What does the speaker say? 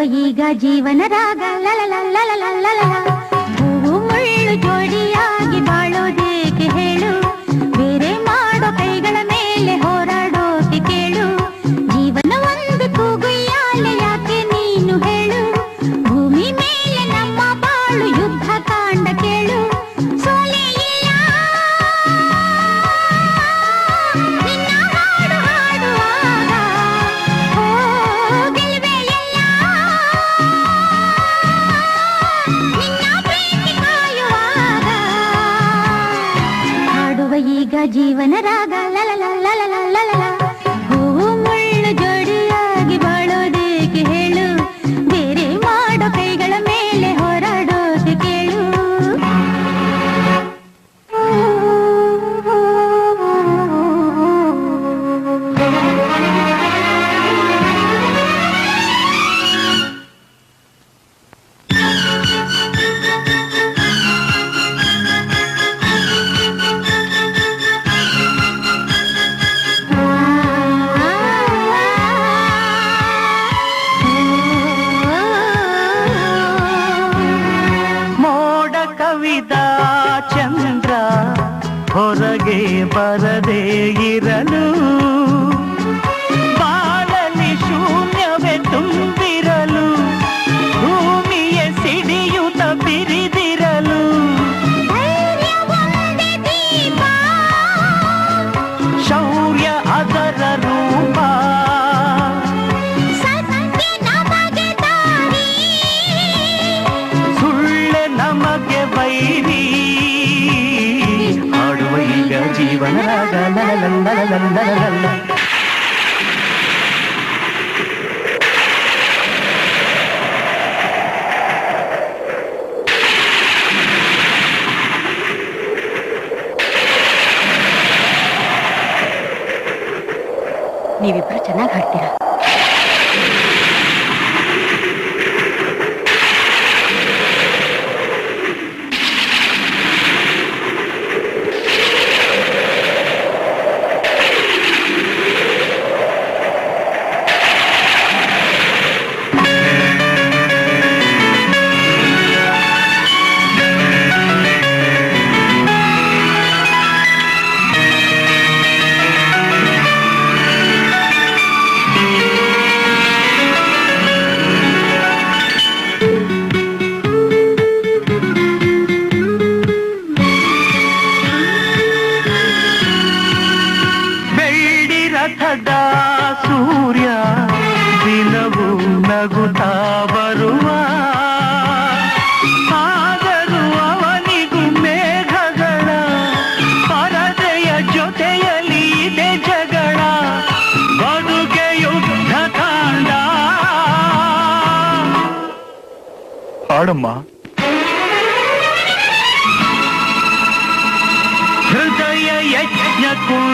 ಈಗ ಜೀವನ ರಾಗ ಲಲಲಲಲಲಲಲ. ಹೂವು ಮುಳ್ಳು ಜೋಡಿಯಾಗಿ ಬಾಳೋದೇಕೆ ಹೇಳು, ಬೇರೆ ಮಾಡೋ ಕೈಗಳ ಮೇಲೆ ಹೋರಾಡೋಕೆ ಕೇಳು. ಜೀವನ ಒಂದು ತೂಗುಯ್ಯಾಲೆ ಯಾಕೆ ನೀನು ಹೇಳು, ಭೂಮಿ ಮೇಲೆ ನಮ್ಮ ಬಾಳು ಯುದ್ಧ ಕಾಂಡ ಕೇಳು. ಸೋಲೆ ಇಲ್ಲ ನಿನ್ನ ಹಾಡು ಹಾಡುವಾಗ, ಓ ಗೆಲುವೆ ಇಲ್ಲ ನಿನ್ನ ಪ್ರೀತಿ ಕಾಯುವಾಗ. ಹಾಡುವ ಈಗ ಜೀವನ ರಾಗ ಲಲಲಲಲಲಲ. ಹೂವು ಮುಳ್ಳು ಜೋಡಿಯಾಗಿ ಬಾಳೋದೇಕೆ ಹೇಳು, ಬೇರೆ ಮಾಡೋ ಕೈಗಳ ಮೇಲೆ ಹೋರಾಡೋಕೆ ಕೇಳು. ಮೋಡ ಕವಿದ ಚಂದ್ರ ಹೊರಗೆ ಬರದೇ ಇರಲು, ಬಾಳಲಿ ಶೂನ್ಯವೇ ತುಂಬಿರಲು, ಭೂಮಿಯ ಸಿಡಿಯುತ್ತ ಬಿರಿದಿರಲು. ಧೈರ್ಯ ಒಂದೇ ದೀಪ, ಶೌರ್ಯ ಅದರ ರೂಪ, ಸತ್ಯ ನಮಗೆ ದಾರಿ, ಸುಳ್ಳೆ ನಮಗೆ ವೈರಿ. ಹಾಡುವ ಈಗ ಜೀವನ ರಾಗ ಲಲಲಲಲಲಲಲ. ನೀವಿಬ್ರು ಚೆನ್ನಾಗಿ ಹಾಡ್ತೀರಾ. ಬೆಳ್ಳಿ ರಥದ ಸೂರ್ಯ ದಿನವೂ ನಗುತ್ತಾ ಬರುವ, ಆದರೂ ಅವನಿಗೂ ಮೇಘಗಳ ಪರದೆಯ ಜೊತೆಯಲ್ಲಿ ಇದೆ ಜಗಳ. ಬದುಕೆ ಯುದ್ಧ ಕಾಂಡ. ಹಾಡಮ್ಮ. ಹೃದಯ ಯಜ್ಞ ಕುಂಡ